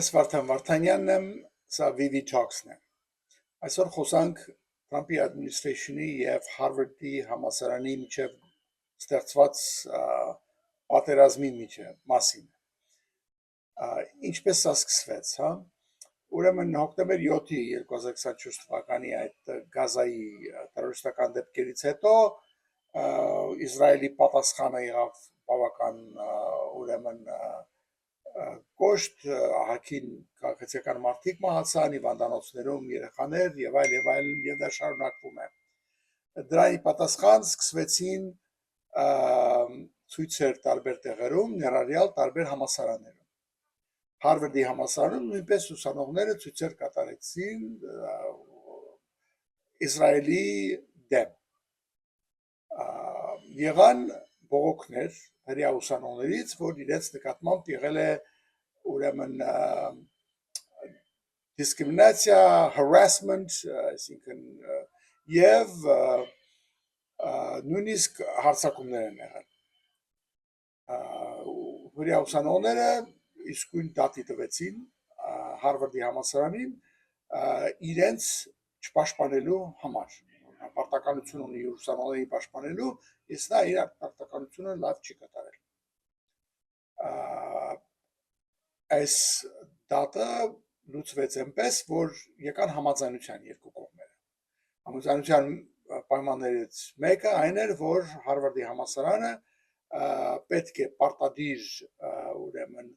Ես Վարդան Վարդանյանն եմ, սա VV Talks-ն է։ Այսօր խոսանք Trump-ի administration-ի եւ Harvard-ի համալսարանի միջև ստեղծված պատերազմի մասին։ Ինչպես սա սկսվեց, հա։ Ուրեմն հոկտեմբեր 7-ի 2024 թվականի այդ Գազայի terroristական դեպքերից հետո Իսրայելի պատասխանը եղավ բավական ուրեմն կոշտ ահագին քաղաքացիական մարդիկ մահացան, հիվանդանոցներում երեխաներ եւ այլ եւ դա շարունակվում է։ Դրայի պատասխան սկսվեցին ցույցեր տարբեր տեղերում, ներառյալ տարբեր համալսարաններում։ Harvard-ի համալսարանում նույնպես ուսանողները ցույցեր կատարեցին Իսրայելի դեմ։ Եղան բողոքներ հրեա ուսանողներից, որ իրենց նկատմամբ եղել է ուրեմն discrimination, harassment, այսինքն եւ նույնիսկ հարձակումներ են եղել։ Հրեա ուսանողները իսկույն դատի տվեցին Harvard-ի համալսարանին իրենց չպաշտպանելու համար։ Պարտականություն ունի ուսանողներին պաշտպանելու, իսկ նա իր պարտականությունը լավ չի կատարել։ Այս դատը լուծվեց այնպես, որ եկան համաձայնության երկու կողմերը։ Համաձայնության պայմաններից մեկը այն էր, որ Harvard-ի համալսարանը պետք է պարտադիր ուրեմն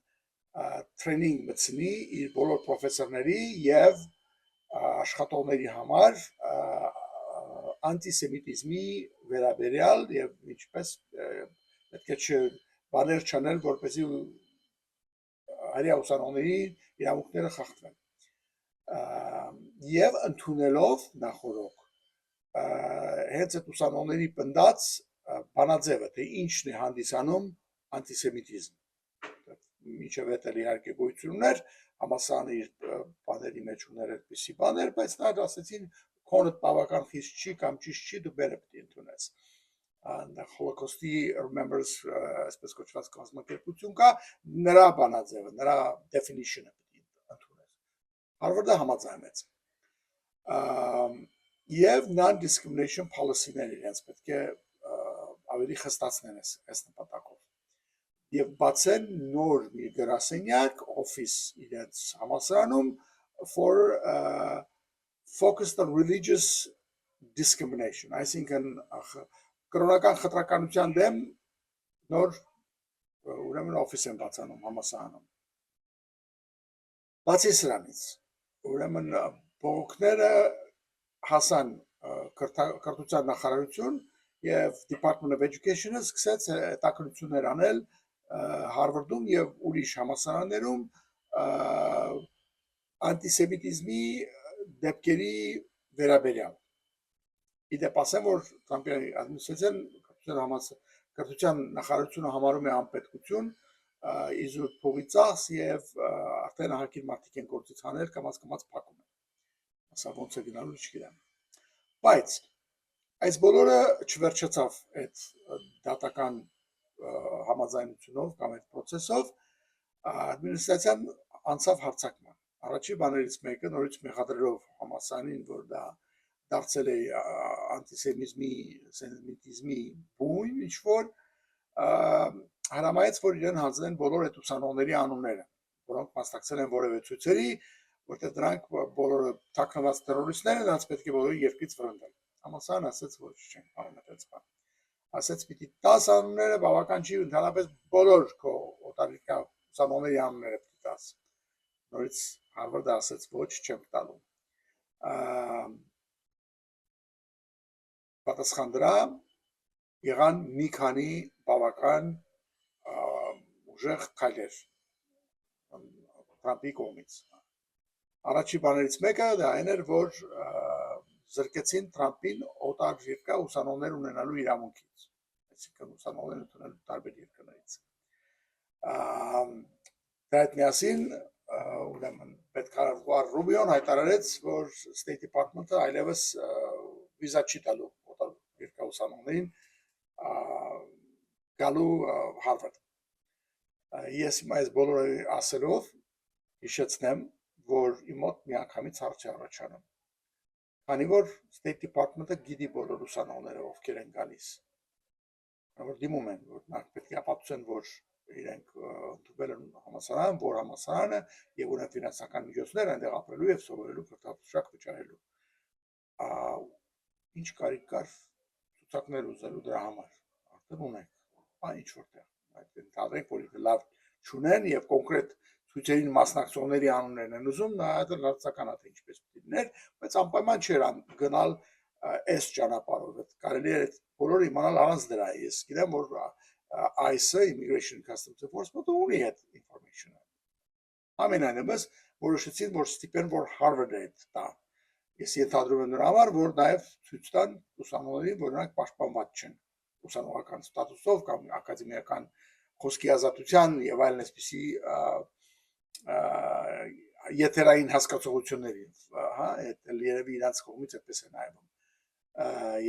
training մտցնի իր բոլոր պրոֆեսորների եւ աշխատողների համար անտիսեմիտիզմի վերաբերյալ եւ ինչպես պետք է բաներ չանել, որպեսզի հրեա ուսանողների իրավունքները խախտվեն։ Եվ ընդունելով նախորոք հենց այդ ուսանողների պնդած բանաձևը, թե ինչն է հանդիսանում անտիսեմիտիզմ։ Մինչև այդ էլ իհարկե գոյություն ուներ, համալսարանը իր բաների մեջ ուներ այդպիսի բաներ, բայց նա ասեցին քոնդ բավական խիստ չի կամ ճիշտ չի, դու բերը պետք է ընդունես։ Հոլոկոստի remembers այսպես կոչված կազմակերպություն կա, նրա բանաձևը, նրա definition-ը պետք է ընդունես։ Harvard-ը համաձայնեց։ Եվ non-discrimination policy-ներ իրենց պետք է ավելի խստացնեն այս նպատակով։ Եվ բացեն նոր մի գրասենյակ, office իրենց համալսարանում for focused on religious discrimination, այսինքն կրոնական խտրականության դեմ նոր ուրեմն office են բացանում համալսարանում։ Բացի սրանից, ուրեմն բողոքները հասան կրթության նախարարություն եւ Department of Education-ը սկսեց հետաքրքրություններ անել Harvard-ում եւ ուրիշ համալսարաններում անտիսեմիտիզմի դեպքերի վերաբերյալ։ Իդեպ ասեմ, որ Trump-ի administration կրթության նախարարությունը համարում է անպետքություն, իզուր փողի ծախս եւ արդեն ահագին մարդիկ են գործից հանել կամ փակում են։ Ասա ոնց է գնալու չգիտեմ։ Բայց այս բոլորը չվերջացավ այդ դատական համաձայնությունով կամ այդ process-ով, administration անցավ հարձակման։ Առաջի բաներից մեկը նորից մեղադրելով համալսարանին, որ դա դարձել է անտիսեմիտիզմի բույն, ինչ որ հրամայեց, որ իրեն հանձնեն բոլոր այդ ուսանողների անունները, որոնք մասնակցել են որևէ ցույցերի, որտեղ դրանք բոլորը թաքնված terroristներ են, նրանց պետք է բոլորը երկրից վրընդել։ Համալսարանը ասաց, որ չեն կարող այդպես բան։ Ասաց պիտի 10 անունները բավական չի, ընդհանրապես բոլոր քո օտարերկրյա ուսանողների անունները պիտի 10։ Նորից Harvard-ը ասաց, ոչ, չեմ տալու։ Պատասխան դրա եղան մի քանի բավական ուժեղ քայլեր Trump-ի կողմից։ Առաջի բաներից մեկը դա այն էր, որ զրկեցին Trump-ին օտարերկրյա ուսանողներ ունենալու իրավունքից, այսինքն ուսանողներ ունենալու տարբեր երկրներից։ Դա հետ միասին ուրեմն պետքարտուղար Ռուբիոն հայտարարեց, որ State Department-ը այլևս վիզա չի տալու օտարերկրյա ուսանողներին գալու Harvard։ Ես այս բոլորը ասելով հիշեցնեմ, որ իմ մոտ միանգամից հարց է առաջանում։ Քանի որ State Department-ը գիտի բոլոր ուսանողները ովքեր են գալիս, որ դիմում են, որ նախ պետք է ապացուցեն, որ իրենք ընդունել են համալսարան, որ համալսարանը եւ ունեն ֆինանսական միջոցներ այնտեղ ապրելու եւ սովորելու կրթարշակ վճարելու։ Ինչ կարիք կար ցուցակներ ուզելու դրա համար, արդեն ունենք, ինչ որտեղ, այդ ընդհանրենք, որ լավ չունեն եւ կոնկրետ ցույցերին մասնակցողների անուններն են ուզում, նա դա լարցական է թե ինչպես պետք է լիներ, բայց անպայման չէր գնալ այս ճանապարհով, կարելի է բոլորը իմանալ առանց դրա, ես գիտեմ, որ ICE, Immigration Customs Enforcement ունի այդ information-ը։ Ամենայնիվս որոշեցին, որ ստիպեն, որ Harvard-ը տա։ Ես ենթադրում եմ նրա համար, որ նաև ցույց տան ուսանողներին, որ նրանք պաշտպանված չեն ուսանողական ստատուսով կամ ակադեմիական խոսքի ազատության եւ այլն այսպիսի եթերային հասկացողությունների, հա, այդ երևի իրանց կողմից այդպես է նայվում։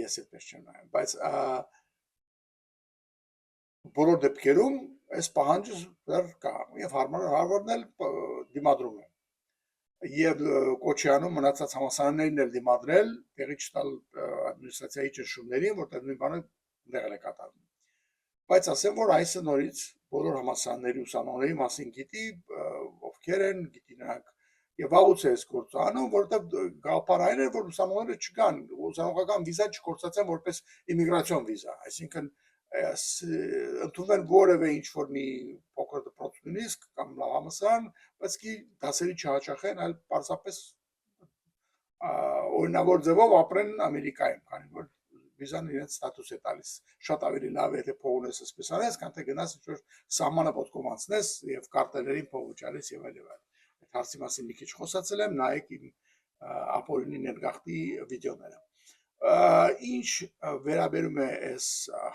Ես այդպես չեմ նայում, բայց բոլոր դեպքերում այս պահանջը դեռ կա եւ Հարվարդն էլ դիմադրում է եւ Կոչյանում մնացած համալսարաններն էլ դիմադրել տեղի չտալ ադմինիստրացիայի ճնշումներին, որտեղ նույն բանը դեղել է կատարվում։ Բայց ասեմ, որ այսը նորից բոլոր համալսարանների ուսանողների մասին գիտի, ովքեր են, գիտի նրանք եւ վաղուց է այս գործը անում, որովհետեւ գաղափարային է, որ ուսանողները չգան, ուսանողական վիզա չկործածեն որպես իմիգրացիոն վիզա, այսինքն ընդունեն որևէ ինչ-որ մի փոքր դպրոց նույնիսկ կամ լավ համալսարան, բայց კი դասերի չհաճախեն, այլ պարզապես օրինավոր ձևով ապրեն Ամերիկայում, քանի որ վիզան իրենց ստատուս է տալիս։ Շատ ավելի լավ է, եթե փող ունես այսպես անես, քան թե գնաս ինչ-որ սահմանը ոտքով անցնես եւ կարտերերին փող վճարես եւ այլ եւ այլ։ Այդ հարցի մասին մի քիչ խոսացել եմ, նայեք իմ ապօրինի ներգաղթի վիդեոները։ Ինչ վերաբերում է այս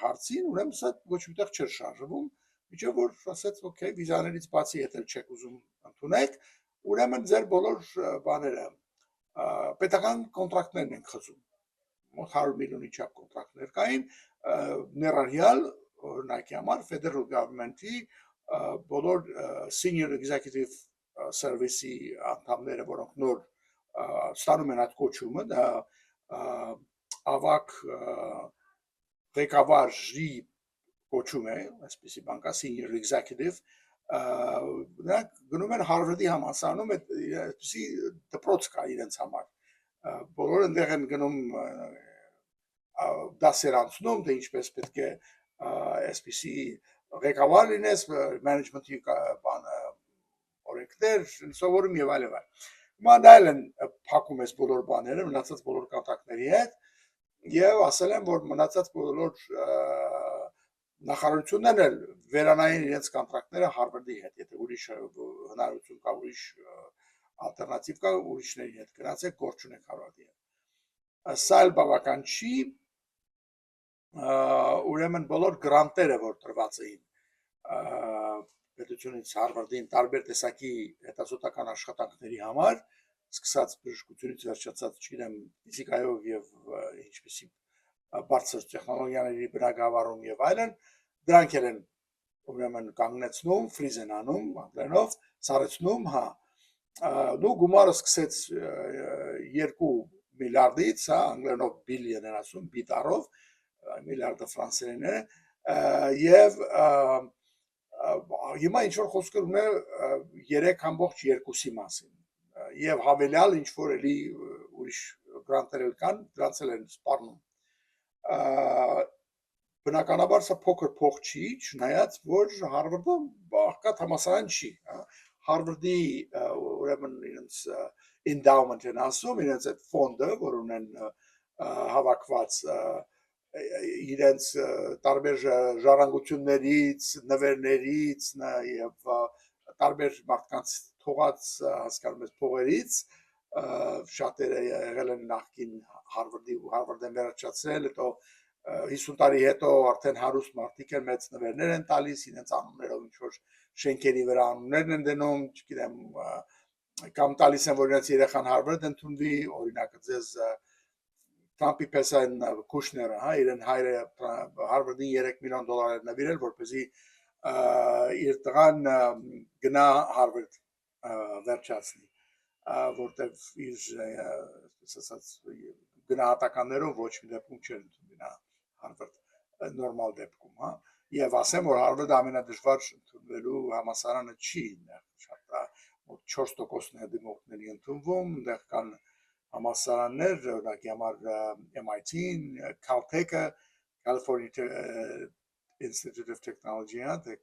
հարցին, ուրեմն սա ոչ միտեղ չէր շարժվում, միջև որ ասեց, օքեյ, վիզաներից բացի եթե չեք ուզում ընդունեք, ուրեմն ձեր բոլոր բաները պետական կոնտրակտներն են խզում։ Մոտ 100 միլիոնի չափ կոնտրակտներ կային, ներառյալ օրինակի համար Federal Government-ի բոլոր Senior Executive Service-ի անդամները, որոնք նոր ստանում են այդ կոչումը, դա ավակ ղեկավարի կոչում է, այսպեսի բան կա Senior Executive, նրանք գնում են Հարվարդի համալսարանում, այսպեսի դպրոց կա իրենց համար, բոլորը այնտեղ են գնում դասեր անցնում, թե ինչպես պետք է այսպեսի ղեկավար լինես, management-ի բանը օրենքներ, սովորում եւ այլ եւ այլ։ Հիմա նայել են փակում ես բոլոր բաները, մնացած բոլոր կոնտակտների հետ եւ ասել են, որ մնացած բոլոր նախարարություններն էլ վերանային իրենց կոնտրակտները Հարվարդի հետ, եթե ուրիշ հնարավորություն կա, ուրիշ ալտերնատիվ կա, ուրիշների հետ գնացեք, գործ ունեք Հարվարդի հետ։ Սա էլ բավական չի, ուրեմն բոլոր գրանտերը, որ տրված էին պետությունից Հարվարդին տարբեր տեսակի հետազոտական աշխատանքների համար, սկսած բժշկությունից վերջացած, չգիտեմ, ֆիզիկայով եւ ինչպեսի բարձր տեխնոլոգիաների բնագավառում եւ այլն, դրանք են ուրեմն կանգնեցնում, ֆրիզ են անում, անգլերենով, սառեցնում, հա։ Դու գումարը սկսեց 2 միլիարդից, հա, անգլերենով բիլիոն են ասում, բիտարով, միլիարդը ֆրանսերեն է, եւ հիմա ինչ որ խոսքեր ունե 3.2-ի մասին եւ հավելյալ ինչ որ էլի ուրիշ գրանտեր կան, դրանց էլ են սպառնում։ Բնականաբար սա փոքր փող չի, չնայած որ Հարվարդը աղքատ համալսարան չի, Հարվարդի ուրեմն իրենց endowment են ասում, իրենց այդ ֆոնդը, որ ունեն հավաքված իրենց տարբեր ժառանգություններից, նվերներից եւ տարբեր մարդկանց թողած հասկանում ես փողերից, շատերը եղել են նախկին Հարվարդեն վերջացրել, հետո 50 տարի հետո արդեն հարուստ մարդիկ են մեծ նվերներ են տալիս, իրենց անուններով ինչ որ շենքերի վրա անուններն են դնում, չգիտեմ, կամ տալիս են, որ իրենց երեխան Հարվարդ ընդունվի, օրինակը ձեզ Թրամփի պես այն Քուշները, հա, իրեն հայրը Հարվարդին 3 միլիոն դոլար էր նվիրել, որպեսզի իր տղան գնա Հարվարդ, վերջացնի, որտեղ իր ասած գնահատականներով ոչ մի դեպքում չէր ընդունի Հարվարդ նորմալ դեպքում, հա, եւ ասեմ, որ Հարվարդը ամենադժվար ընդունվելու համալսարանը չի, շատ 4%-ն է դիմորդների ընդունվում, այնտեղ կան համալսարաններ, օրինակի համար MIT-ն, Caltech-ը, California Institute of Technology-ը,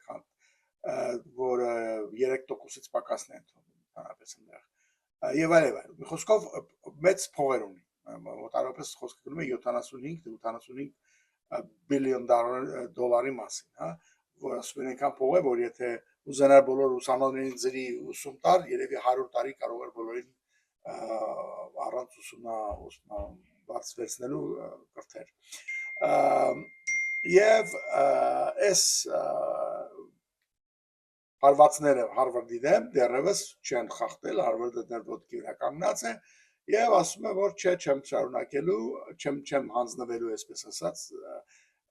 որը 3%-ից պակասն է ընդունվում ընդհանրապես այնտեղ։ Եվ այլն, մի խոսքով մեծ փողեր ունի, մոտավորապես խոսքը գնում է 75 բիլիոն դոլարի մասին, հա, որ ասում են այնքան փող է, որ եթե ուզենար բոլոր ուսանողներին ծրի ուսում տար, երևի 100 տարի կարող էր բոլորին առանց ուսումնաբարձ վերցնելու կրթեր։ Եվ այս հարվածները Հարվարդի դեմ դեռևս չեն խախտել, Հարվարդը դեռ ոտքի վրա կանգնած է եւ ասում է, որ չեմ շարունակելու, չեմ հանձնվելու, այսպես ասած,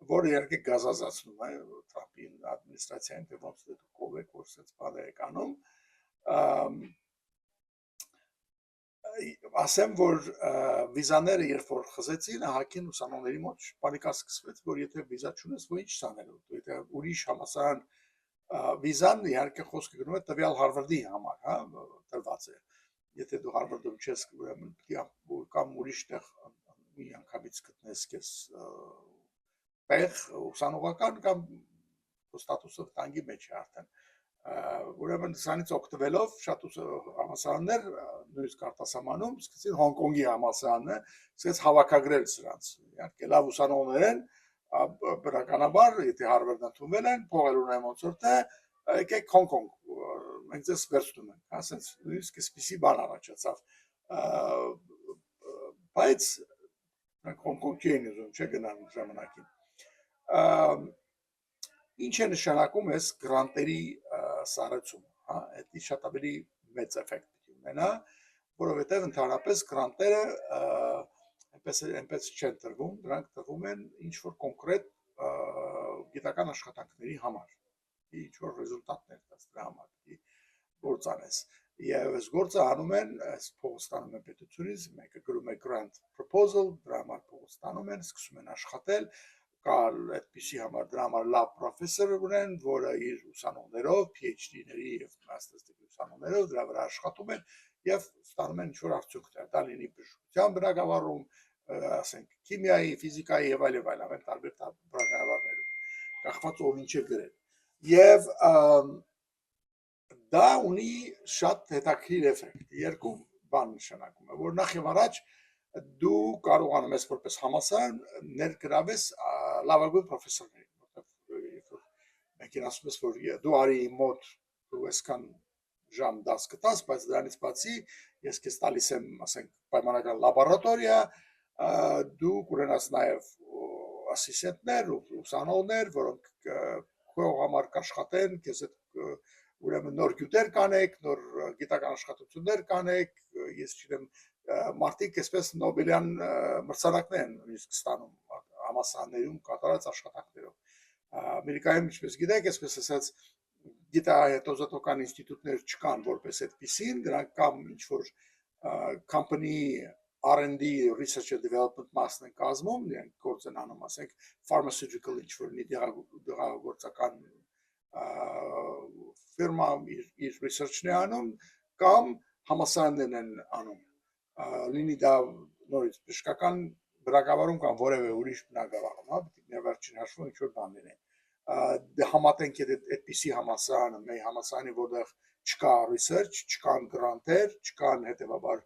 որը իհարկե գազազացնում է Թրամփի ադմինիստրացիային, թե ոնց դու կողեք, որ սենց բաներ եք անում։ Ասեմ, որ վիզաները երբ որ խզեցին, հակին ուսանողների մոտ պանիկա սկսվեց, որ եթե վիզա չունես, որ ինչ ցանելու, եթե ուրիշ համալսարան վիզան իհարկե խոսքը գնում է տվյալ Հարվարդի համար, հա, տրված է։ Եթե դու Հարվարդում չես, ուրեմն կամ ուրիշ տեղ մի անգամից գտնես քեզ տեղ ուսանողական կամ ստատուսը վտանգի մեջ է արդեն։ Ուրեմն սրանից օգտվելով շատ համալսարաններ նույնիսկ արտասահմանում սկսեցին Հոնկոնգի համալսարանը սկսեց հավաքագրել սրանց։ Իհարկե լավ ուսանողներ են, բնականաբար, եթե Հարվարդն ընդունվել են, փողեր ունեն ոնց որ թե եկեք Հոնկոնգ, մենք ձեզ վերցնում ենք, ասենց նույնիսկ այսպիսի բան առաջացավ, բայց Հոնկոնգ չէին ուզում, չէ գնան ժամանակին։ Ինչ է նշանակում այս գրանտերի սառեցումը, հա, դա շատ ավելի մեծ էֆեկտ ունենա, որովհետև ընդհանրապես գրանտերը այնպես չեն տրվում, դրանք տրվում են ինչ-որ կոնկրետ գիտական աշխատանքների համար, ինչ-որ ռեզուլտատներ տաս դրա համար, գործ անես, և այս գործը անում են, այս փողը ստանում են պետությունից, մեկը գրում է grant proposal, դրա համար փողը ստանում են, սկսում են աշխատել, կա այդպիսի համար դրա համար լավ պրոֆեսոր ունեն, որը իր ուսանողներով, PhD-ների և master's-ների ուսանողներով դրա վրա աշխատում են և ստանում են ինչ-որ արդյունքներ, դա լինի բժշկության բնագավառում, ասենք քիմիայի, ֆիզիկայի եւ այլ ամեն տարբեր բնագավառներում, կախված ով ինչ է գրել։ Եվ դա ունի շատ հետաքրքիր էֆեկտ, երկու բան նշանակում է, որ նախ եւ առաջ դու կարողանում ես որպես համալսարան ներգրավես լավագույն պրոֆեսորներին, որտեղ մեկին ասում ես, որ դու արի մոտ դու այսքան ժամ դաս կտաս, բայց դրանից բացի ես քեզ տալիս եմ, ասենք, պայմանական լաբորատորիա, դու կունենաս նաև ասիստենտներ, ուսանողներ, որոնք քո համար կաշխատեն, քեզ հետ ուրեմն նոր գյուտեր կանեք, նոր գիտական աշխատություններ կանեք, ես չգիտեմ, մարդիկ այսպես Նոբելյան մրցանակներ են նույնիսկ ստանում համալսարաններում կատարած աշխատանքներով։ Ամերիկայում, ինչպես գիտեք, այսպես ասած գիտահետազոտական ինստիտուտներ չկան որպես այդպիսին, դրանք կամ ինչ-որ company R&D research and development մասն են կազմում, նրանք գործ են անում, ասենք, pharmaceutical ինչ-որ դեղագործական ֆիրմա իր research-ն է անում, կամ համալսարաններն են անում, լինի դա նորից բժշկական բնագավառում կամ որևէ ուրիշ բնագավառում, հա, պետք է վերջին հաշվում ինչ-որ բան լինի։ Համատենք այդպիսի համալսարանը, մեր համալսարանի, որտեղ չկա research, չկան գրանտեր, չկան հետևաբար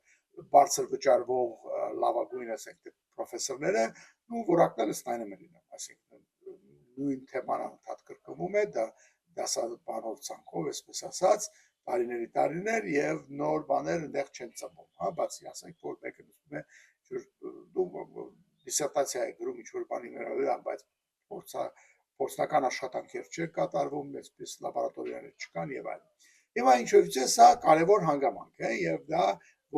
բարձր վճարվող լավագույն ասենք պրոֆեսորները, ու որակները ստայնում են լինում, այսինքն նույն թեման անդադ կրկնվում է, դա դասաբանով ցանկով, այսպես ասած, տարիներ եւ նոր բաներ այնտեղ չեն ծնվում, հա, բացի ասենք, որ մեկը նշում է, որ դիսերտացիա է գրում ինչ-որ բանի վերաբերյալ, բայց փորձնական աշխատանքեր չեն կատարվում, այսպես լաբորատորիաներ չկան եւ այլն։ Հիմա ինչ-որ սա կարևոր հանգամանք է եւ դա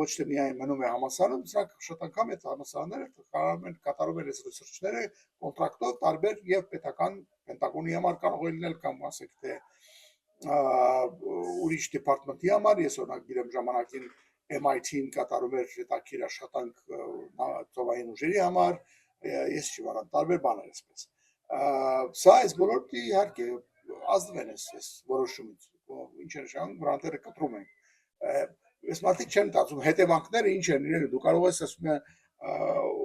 ոչ թե միայն մնում է համալսարանում, սրանք շատ անգամ այդ համալսարանները կատարում են այս ռեսուրսները կոնտրակտով տարբեր եւ պետական Պենտագոնի համար կարող է լինել կամ ասենք թե ուրիշ դեպարտմենտի համար ես օրինակ գիտեմ ժամանակին MIT-ին կատարում էր հետաքրքիր աշխատանք ծովային ուժերի համար, ես չիմանամ տարբեր բաներ այսպես։ Սա այս բոլորը իհարկե ազդվել է այս որոշումից, ինչ է նշանակում գրանտերը կտրում են։ Այս մարդիկ չեն մտածում հետևանքները ինչ են իրեն, դու կարող ես ասում են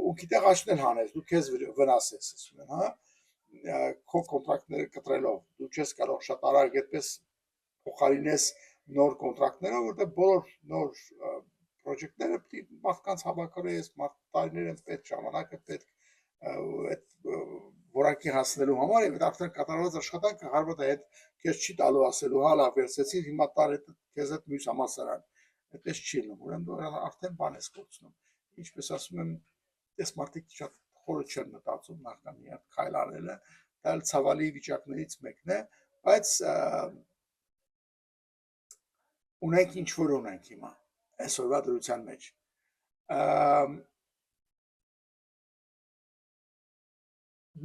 ու գիտեղ աշտել հանես, դու քեզ վնասես, ասում են, հա, քո կոնտրակտները կտրելով, դու չես կարող շատ արագ այդպես փոխարինես նոր կոնտրակտներով, որտեղ բոլոր նոր պրոջեկտները պետք է մարդկանց հավաքարես, տարիներ են պետք, ժամանակ է պետք այդ որակի հասնելու համար, եւ արդեն կատարված աշխատանքը հարվածը հետ քեզ չի տալու ասելու, հա լավ վերցեցի, հիմա տար այդ քեզ այդ մյուս համալսարան, այդպես չի լինում, ուրեմն դու արդեն բան ես կորցնում, ինչպես ասում եմ, այս մարդիկ շատ խորը չեն մտածում նախքան մի հատ քայլ անելը, դա էլ ցավալի վիճակներից մեկն է, բայց ունենք ինչ որ ունենք հիմա այսօրվա դրության մեջ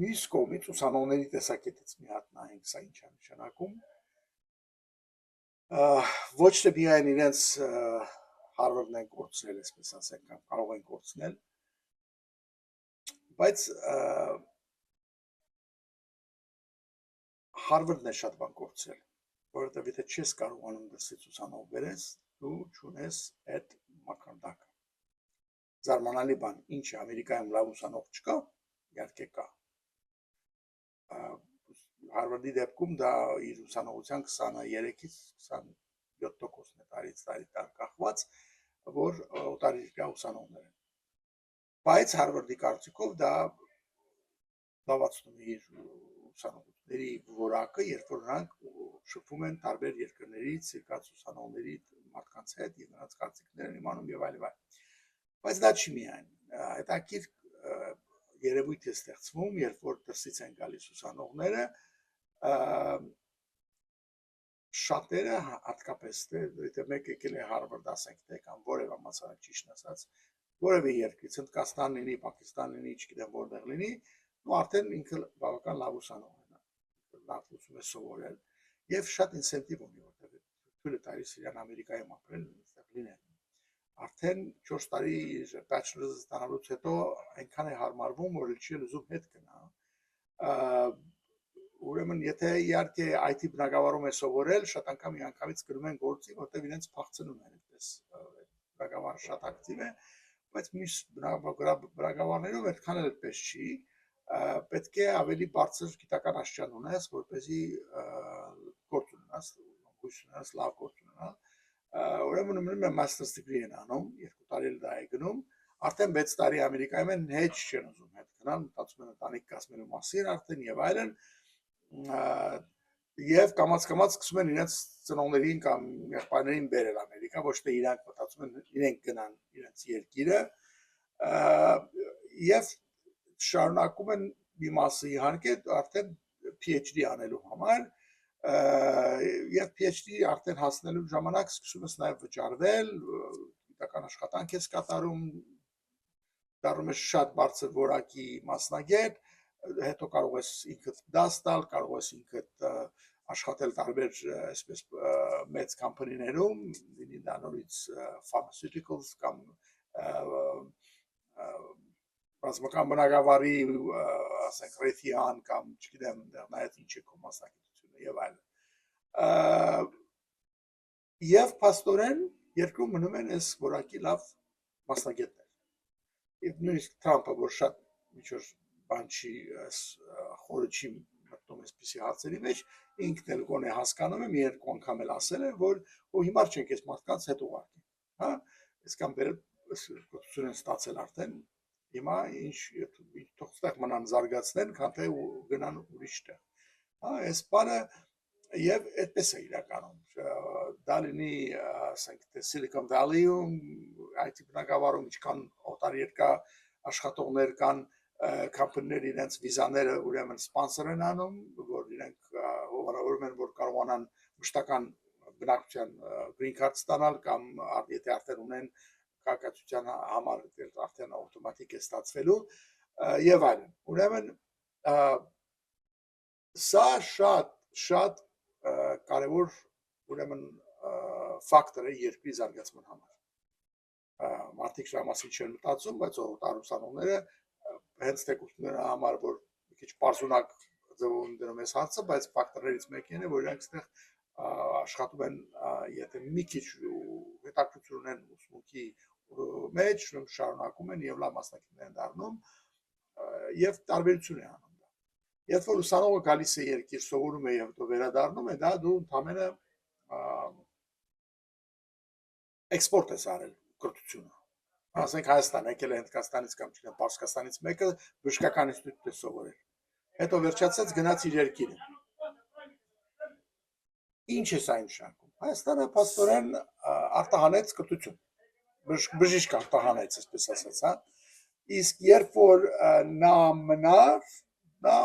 մյուս կողմից ուսանողների տեսակետից մի հատ նայենք սա ինչ է նշանակում ոչ թե միայն իրենց Հարվարդն են կորցրել այսպես ասենք կամ կարող են կորցնել բայց Հարվարդն է շատ բան կորցրել որովհետև եթե չես կարողանում դրսից ուսանող բերես, դու չունես այդ մակարդակը։ Զարմանալի բան, ինչ է Ամերիկայում լավ ուսանող չկա, իհարկե կա։ Հարվարդի դեպքում դա իր ուսանողության 23-ից 27%-ն է տարից տարի կախված, որ օտարերկրյա ուսանողներ են։ Բայց Հարվարդի կարծիքով դա լավացնում է իր ուսանողների որակը, երբ որ նրանք շփվում են տարբեր երկրներից եկած ուսանողների մարդկանց հետ եւ նրանց կարծիքներն իմանում եւ այլն։ Բայց դա չի միայն, հետաքրքիր երևույթ է ստեղծվում, երբ որ դրսից են գալիս ուսանողները, շատերը հատկապես եթե մեկ եկել է Հարվարդ ասենք թե կամ որևէ համալսարան ճիշտ ասած, որևէ երկրից, Հնդկաստան լինի, Պակիստան լինի, չգիտեմ որտեղ լինի, ու արդեն ինքը բավական լավ ուսանող է, լավ ուսում է սովորել եւ շատ ինսենտիվ ունի, որտեղ թույլ է տալիս իրան Ամերիկայում ապրել, այդտեղ լինել։ Արդեն 4 տարի bachelor's ստանալուց հետո այնքան է հարմարվում, որ չի լուզում հետ գնա։ Ուրեմն եթե իհարկե IT բնագավառում է սովորել, շատ անգամ միանգամից գնում են գործի, որտեղ իրենց փախցնում են այդպես բնագավառը շատ ակտիվ է, բայց մյուս բնագավառներում այդքան էլ այդպես չի, պետք է ավելի բարձր գիտական աստիճան ունես, որպեսզի գործ ունենաս, հույս ունենաս, լավ գործ ունենալ։ Ուրեմն մնում է master's degree են անում, 2 տարի էլ դա է գնում, արդեն 6 տարի Ամերիկայում են հետ չեն ուզում հետ գնալ, մտածում են ընտանիք կազմելու մասին արդեն եւ այլն, եւ կամաց-կամաց սկսում են իրենց ծնողներին կամ եղբայրներին բերել Ամերիկա, ոչ թե իրանք մտածում են իրենք գնան իրենց երկիրը, եւ շարունակում են մի մասը իհարկե արդեն PhD անելու համար եւ PhD արդեն հասնելու ժամանակ սկսում ես նաեւ վճարվել, գիտական աշխատանք ես կատարում, դառնում ես շատ բարձր որակի մասնագետ, հետո կարող ես ինքդ դաս տալ, կարող ես ինքդ աշխատել տարբեր այսպես մեծ կամպանիներում, լինի դա նորից pharmaceuticals կամ ռազմական բնագավառի ասենք Raytheon կամ չգիտեմ նայած ինչ է քո մասնագիտությունը եւ այլն։ Եվ փաստորեն երկրում մնում են այս որակի լավ մասնագետներ։ Եվ նույնիսկ Թրամփը, որ շատ ինչ-որ բան չի խորը չի մտնում այսպիսի հարցերի մեջ, ինքն էլ գոնե հասկանում է, մի երկու անգամ էլ ասել է, որ ու հիմար չենք այս մարդկանց հետ ուղարկի, հա, այսքան բերել կոծություն են ստացել արդեն, հիմա ինչ թող ստեղ մնան զարգացնեն, քան թե գնան ուրիշ տեղ, հա, այս բանը եւ այդպես է իրականում, դա լինի, ասենք թե Silicon Valley-ում, IT բնագավառում ինչքան օտարերկրյա աշխատողներ կան, կամպանիներ իրենց վիզաները ուրեմն սպոնսոր են անում, որ իրենք հովանավորում են, որ կարողանան մշտական բնակչության green card ստանալ կամ եթե արդեն ունեն քաղաքացիության համար արդեն ավտոմատիկ է ստացվելու եւ այլն։ Ուրեմն սա շատ կարևոր ուրեմն ֆակտոր է երկրի զարգացման համար։ Մարդիկ շա մասին չեն մտածում, բայց օտարուսանողները հենց թեկուզները համար, որ մի քիչ պարզունակ ձևում դնում ես հարցը, բայց ֆակտորներից մեկն է, որ իրանք այստեղ աշխատում են, եթե մի քիչ հետաքրքրություն ունեն ուսմունքի մեջ, շարունակում են եւ լավ մասնակիցներ են դառնում եւ տարբերություն է անում դա։ Երբ որ ուսանողը գալիս է երկիր, սովորում է եւ հետո վերադառնում է, դա դու ընդամենը էքսպորտ ես արել կրթությունը։ Ասենք Հայաստան եկել է Հնդկաստանից կամ չգիտեմ Պարսկաստանից մեկը բժշկական ինստիտուտ է սովորել։ Հետո վերջացած գնաց իր երկիրը։ Ինչ է սա նշանակում։ Հայաստանը փաստորեն արտահանեց կրթություն։ Բժիշկ արտահանեց, այսպես ասած, հա։ Իսկ երբ որ նա մնար, նա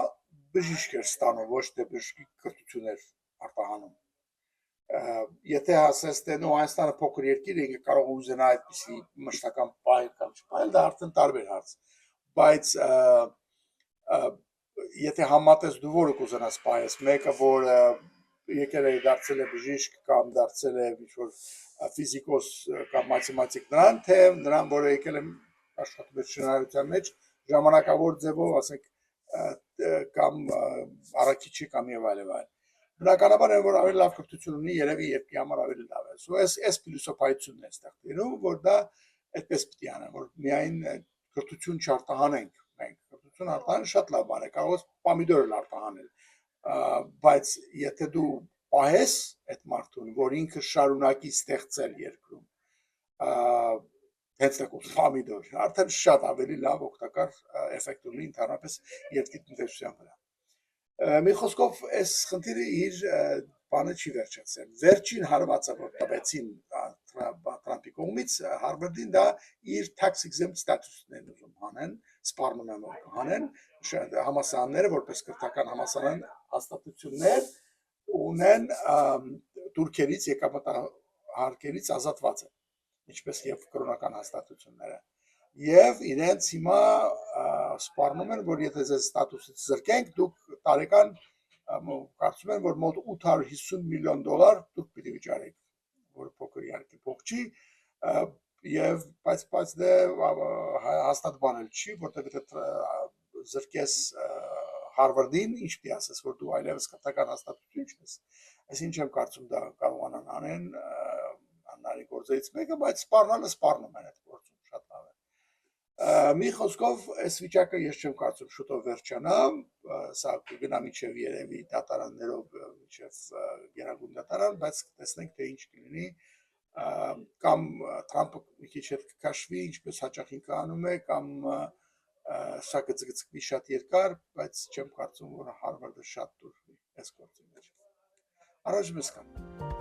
բժիշկ էր ստանում, ոչ թե բժշկի կրթություն էր արտահանում։ Եթե ասես թե նո Հայաստանը փոքր երկիր է, ինքը կարող է ուզենա այդպիսի մշտական պայել կամ չպայել, դա արդեն տարբեր հարց։ Բայց եթե համատես դու որը կուզենաս պայես, մեկը որ եկել է դարձել է բժիշկ կամ դարձել է ինչ-որ ֆիզիկոս կամ մաթեմատիկ նրան, թե նրան, որը եկել է աշխատում է շինարարության մեջ, ժամանակավոր ձևով, ասենք կամ առաքիչի կամ եւ այլն։ Բնականաբար է, որ ավելի լավ կրթություն ունի, երևի երկրի համար ավելի լավ է։ Այս փիլիսոփայությունն է այստեղ դերում, որ դա այդպես պիտի անեն, որ միայն կրթություն չարտահանենք մենք։ Կրթություն արտահանելը շատ լավ բան է, կարող ես պոմիդոր արտահանել, բայց եթե դու պահես այդ մարդուն, որ ինքը շարունակի ստեղծել երկրում, հենց դեպքում պոմիդոր, արդեն շատ ավելի լավ օգտակար էֆեկտ ունի ընդհանրապես երկրի տնտեսության վրա։ Մի խոսքով այս խնդիրը իր բանը չի վերջացել։ Վերջին հարվածը, որ տվեցին Թրամփի կողմից Հարվարդին, դա իր tax exempt ստատուսն են ուզում հանեն, սպառնում են որ հանեն, համալսարանները որպես կրթական համալսարան հաստատություններ ունեն թուրքերից եկամտահարկերից ազատված են, ինչպես եւ կրոնական հաստատությունները։ Եվ իրենց հիմա սպառնում են, որ եթե ձեզ ստատուսից զրկենք, դուք տարեկան կարծում են, որ մոտ $850 միլիոն դուք պիտի վճարեք, որ փոքր իհարկե փող չի, եւ բայց դե հաստատ բան էլ չի, որտեղ եթե զրկես Հարվարդին, ինչ պիտի ասես, որ դու այլևս կրթական հաստատություն չես։ Այսինքն չեմ կարծում դա կարողանան անեն աննարի գործերից մեկը, բայց սպառնալը սպառնում են այդ գործում շատ լավ է։ Մի խոսքով այս վիճակը ես չեմ կարծում շուտով վերջանա, սա կգնա մինչև երևի դատարաններով մինչև գերագույն դատարան, բայց տեսնենք թե ինչ կլինի, կամ Թրամփը մի քիչ հետ կքաշվի, ինչպես հաճախ ինքը անում է, կամ սա կձգվի շատ երկար, բայց չեմ կարծում, որ Հարվարդը շատ դուր այս գործի մեջ։ Առաջ մեզ կան։